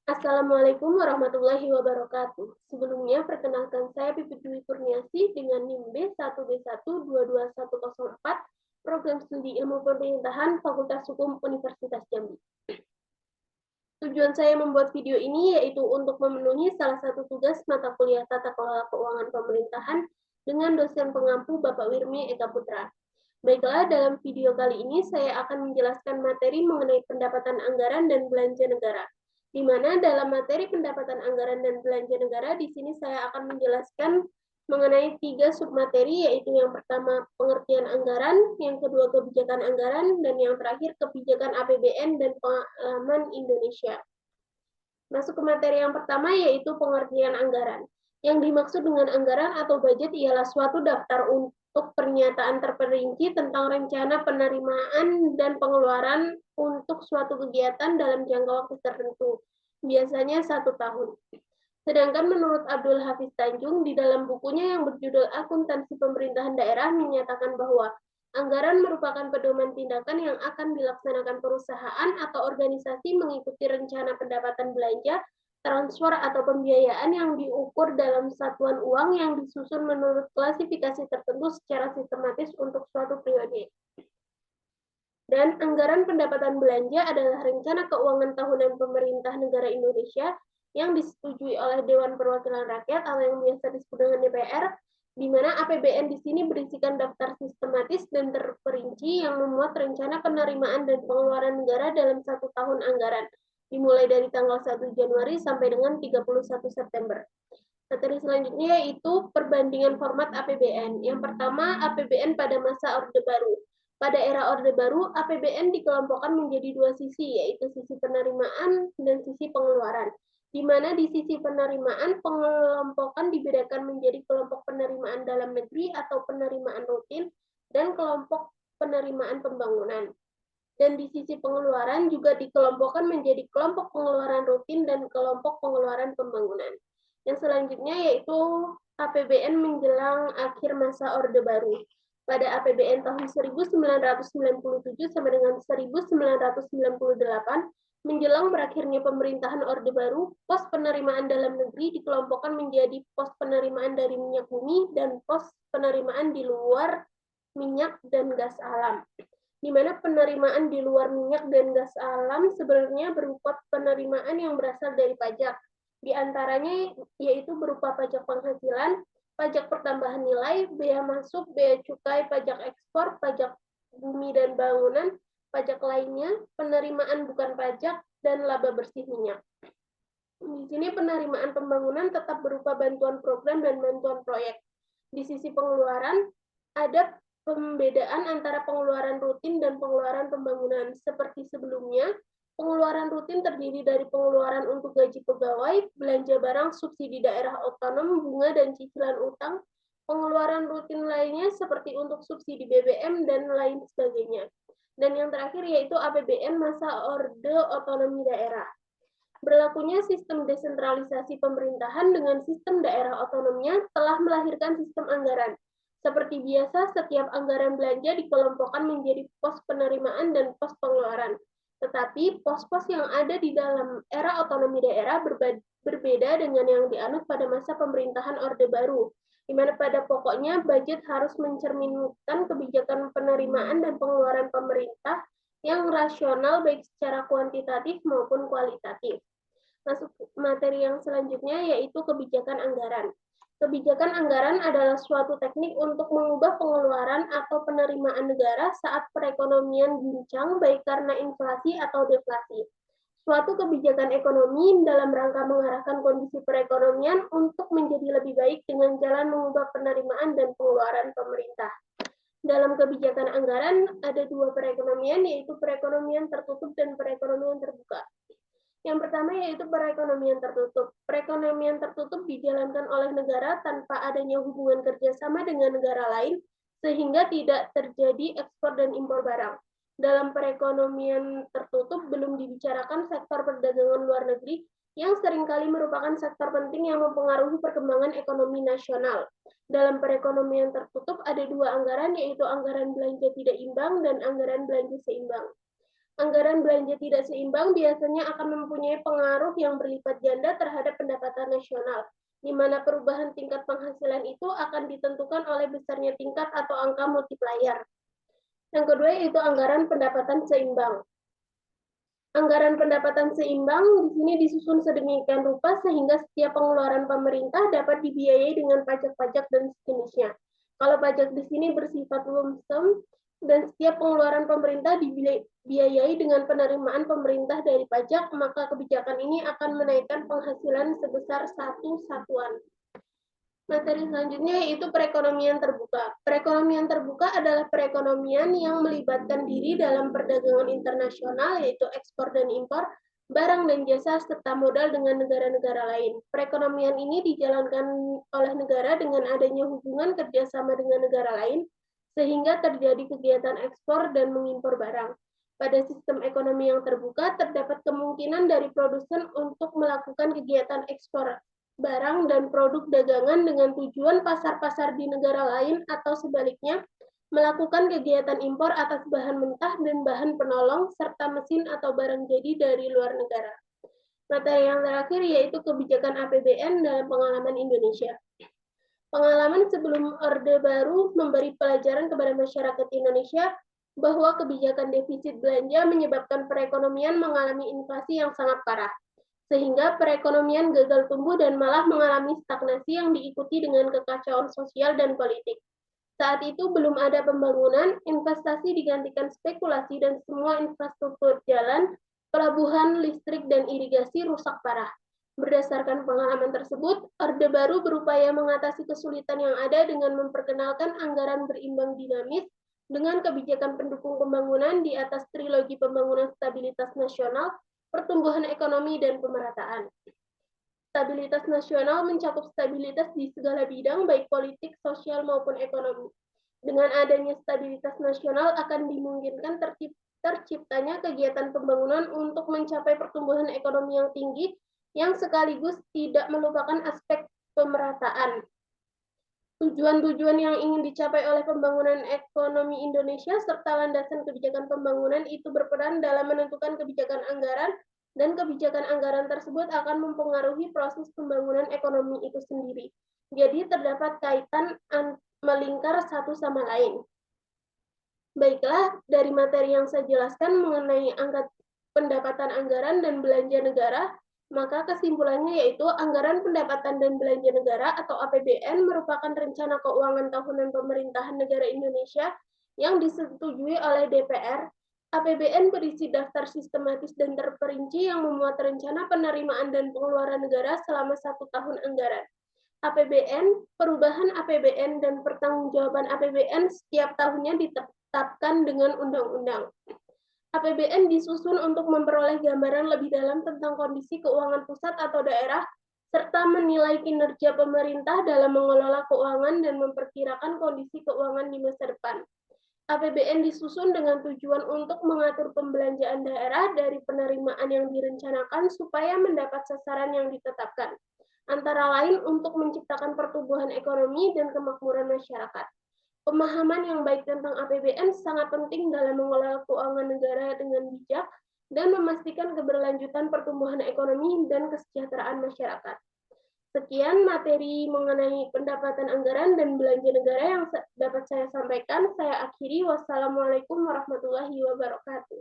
Assalamualaikum warahmatullahi wabarakatuh. Sebelumnya, perkenalkan saya Pipit Dwi Kurniasi dengan NIM B1B1222104, Program Studi Ilmu Pemerintahan, Fakultas Hukum Universitas Jambi. Tujuan saya membuat video ini yaitu untuk memenuhi salah satu tugas mata kuliah Tata Kelola Keuangan Pemerintahan dengan dosen pengampu Bapak Wirmi Eka Putra. Baiklah, dalam video kali ini saya akan menjelaskan materi mengenai pendapatan anggaran dan belanja negara. Di mana dalam materi pendapatan anggaran dan belanja negara, di sini saya akan menjelaskan mengenai 3 submateri, yaitu yang pertama pengertian anggaran, yang kedua kebijakan anggaran, dan yang terakhir kebijakan APBN dan pengalaman Indonesia. Masuk ke materi yang pertama, yaitu pengertian anggaran. Yang dimaksud dengan anggaran atau budget ialah suatu daftar untuk pernyataan terperinci tentang rencana penerimaan dan pengeluaran untuk suatu kegiatan dalam jangka waktu tertentu, biasanya 1 tahun. Sedangkan menurut Abdul Hafiz Tanjung, di dalam bukunya yang berjudul Akuntansi Pemerintahan Daerah menyatakan bahwa anggaran merupakan pedoman tindakan yang akan dilaksanakan perusahaan atau organisasi mengikuti rencana pendapatan belanja, transfer atau pembiayaan yang diukur dalam satuan uang yang disusun menurut klasifikasi tertentu secara sistematis untuk suatu periode. Dan anggaran pendapatan belanja adalah rencana keuangan tahunan pemerintah negara Indonesia yang disetujui oleh Dewan Perwakilan Rakyat atau yang biasa disebut dengan DPR, di mana APBN di sini berisikan daftar sistematis dan terperinci yang memuat rencana penerimaan dan pengeluaran negara dalam 1 tahun anggaran, dimulai dari tanggal 1 Januari sampai dengan 31 September. Materi selanjutnya yaitu perbandingan format APBN. Yang pertama, APBN pada masa Orde Baru. Pada era Orde Baru, APBN dikelompokkan menjadi 2 sisi, yaitu sisi penerimaan dan sisi pengeluaran. Di mana di sisi penerimaan, pengelompokan dibedakan menjadi kelompok penerimaan dalam negeri atau penerimaan rutin dan kelompok penerimaan pembangunan. Dan di sisi pengeluaran juga dikelompokkan menjadi kelompok pengeluaran rutin dan kelompok pengeluaran pembangunan. Yang selanjutnya yaitu APBN menjelang akhir masa Orde Baru. Pada APBN tahun 1997 sampai dengan 1998, menjelang berakhirnya pemerintahan Orde Baru, pos penerimaan dalam negeri dikelompokkan menjadi pos penerimaan dari minyak bumi dan pos penerimaan di luar minyak dan gas alam. Di mana penerimaan di luar minyak dan gas alam sebenarnya berupa penerimaan yang berasal dari pajak. Di antaranya yaitu berupa pajak penghasilan, pajak pertambahan nilai, bea masuk, bea cukai, pajak ekspor, pajak bumi dan bangunan, pajak lainnya, penerimaan bukan pajak, dan laba bersih minyak. Di sini penerimaan pembangunan tetap berupa bantuan program dan bantuan proyek. Di sisi pengeluaran, ada pembedaan antara pengeluaran rutin dan pengeluaran pembangunan. Seperti sebelumnya, pengeluaran rutin terdiri dari pengeluaran untuk gaji pegawai, belanja barang, subsidi daerah otonom, bunga dan cicilan utang. Pengeluaran rutin lainnya seperti untuk subsidi BBM dan lain sebagainya. Dan yang terakhir yaitu APBN masa Orde Otonomi Daerah. Berlakunya sistem desentralisasi pemerintahan dengan sistem daerah otonomnya telah melahirkan sistem anggaran. Seperti biasa, setiap anggaran belanja dikelompokkan menjadi pos penerimaan dan pos pengeluaran. Tetapi pos-pos yang ada di dalam era otonomi daerah berbeda dengan yang dianut pada masa pemerintahan Orde Baru, di mana pada pokoknya budget harus mencerminkan kebijakan penerimaan dan pengeluaran pemerintah yang rasional baik secara kuantitatif maupun kualitatif. Masuk materi yang selanjutnya yaitu kebijakan anggaran. Kebijakan anggaran adalah suatu teknik untuk mengubah pengeluaran atau penerimaan negara saat perekonomian guncang baik karena inflasi atau deflasi. Suatu kebijakan ekonomi dalam rangka mengarahkan kondisi perekonomian untuk menjadi lebih baik dengan jalan mengubah penerimaan dan pengeluaran pemerintah. Dalam kebijakan anggaran ada 2 perekonomian, yaitu perekonomian tertutup dan perekonomian terbuka. Yang pertama yaitu perekonomian tertutup. Perekonomian tertutup dijalankan oleh negara tanpa adanya hubungan kerjasama dengan negara lain, sehingga tidak terjadi ekspor dan impor barang. Dalam perekonomian tertutup belum dibicarakan sektor perdagangan luar negeri, yang seringkali merupakan sektor penting yang mempengaruhi perkembangan ekonomi nasional. Dalam perekonomian tertutup ada 2 anggaran, yaitu anggaran belanja tidak imbang dan anggaran belanja seimbang. Anggaran belanja tidak seimbang biasanya akan mempunyai pengaruh yang berlipat ganda terhadap pendapatan nasional, di mana perubahan tingkat penghasilan itu akan ditentukan oleh besarnya tingkat atau angka multiplier. Yang kedua yaitu anggaran pendapatan seimbang. Anggaran pendapatan seimbang di sini disusun sedemikian rupa sehingga setiap pengeluaran pemerintah dapat dibiayai dengan pajak-pajak dan sejenisnya. Kalau pajak di sini bersifat lump sum dan setiap pengeluaran pemerintah dibiayai dengan penerimaan pemerintah dari pajak, maka kebijakan ini akan menaikkan penghasilan sebesar satu satuan. Materi selanjutnya yaitu perekonomian terbuka. Perekonomian terbuka adalah perekonomian yang melibatkan diri dalam perdagangan internasional, yaitu ekspor dan impor, barang dan jasa, serta modal dengan negara-negara lain. Perekonomian ini dijalankan oleh negara dengan adanya hubungan kerjasama dengan negara lain, sehingga terjadi kegiatan ekspor dan mengimpor barang. Pada sistem ekonomi yang terbuka, terdapat kemungkinan dari produsen untuk melakukan kegiatan ekspor barang dan produk dagangan dengan tujuan pasar-pasar di negara lain atau sebaliknya, melakukan kegiatan impor atas bahan mentah dan bahan penolong, serta mesin atau barang jadi dari luar negara. Materi yang terakhir yaitu kebijakan APBN dalam pengalaman Indonesia. Pengalaman sebelum Orde Baru memberi pelajaran kepada masyarakat Indonesia bahwa kebijakan defisit belanja menyebabkan perekonomian mengalami inflasi yang sangat parah, sehingga perekonomian gagal tumbuh dan malah mengalami stagnasi yang diikuti dengan kekacauan sosial dan politik. Saat itu belum ada pembangunan, investasi digantikan spekulasi dan semua infrastruktur jalan, pelabuhan, listrik, dan irigasi rusak parah. Berdasarkan pengalaman tersebut, Orde Baru berupaya mengatasi kesulitan yang ada dengan memperkenalkan anggaran berimbang dinamis dengan kebijakan pendukung pembangunan di atas trilogi pembangunan stabilitas nasional, pertumbuhan ekonomi, dan pemerataan. Stabilitas nasional mencakup stabilitas di segala bidang, baik politik, sosial, maupun ekonomi. Dengan adanya stabilitas nasional akan dimungkinkan terciptanya kegiatan pembangunan untuk mencapai pertumbuhan ekonomi yang tinggi, yang sekaligus tidak melupakan aspek pemerataan. Tujuan-tujuan yang ingin dicapai oleh pembangunan ekonomi Indonesia serta landasan kebijakan pembangunan itu berperan dalam menentukan kebijakan anggaran, dan kebijakan anggaran tersebut akan mempengaruhi proses pembangunan ekonomi itu sendiri. Jadi terdapat kaitan melingkar satu sama lain. Baiklah, dari materi yang saya jelaskan mengenai angka pendapatan anggaran dan belanja negara, maka kesimpulannya yaitu anggaran pendapatan dan belanja negara atau APBN merupakan rencana keuangan tahunan pemerintahan negara Indonesia yang disetujui oleh DPR. APBN berisi daftar sistematis dan terperinci yang memuat rencana penerimaan dan pengeluaran negara selama 1 tahun anggaran. APBN, perubahan APBN, dan pertanggungjawaban APBN setiap tahunnya ditetapkan dengan undang-undang. APBN disusun untuk memperoleh gambaran lebih dalam tentang kondisi keuangan pusat atau daerah, serta menilai kinerja pemerintah dalam mengelola keuangan dan memperkirakan kondisi keuangan di masa depan. APBN disusun dengan tujuan untuk mengatur pembelanjaan daerah dari penerimaan yang direncanakan supaya mendapat sasaran yang ditetapkan, antara lain untuk menciptakan pertumbuhan ekonomi dan kemakmuran masyarakat. Pemahaman yang baik tentang APBN sangat penting dalam mengelola keuangan negara dengan bijak dan memastikan keberlanjutan pertumbuhan ekonomi dan kesejahteraan masyarakat. Sekian materi mengenai pendapatan anggaran dan belanja negara yang dapat saya sampaikan. Saya akhiri. Wassalamualaikum warahmatullahi wabarakatuh.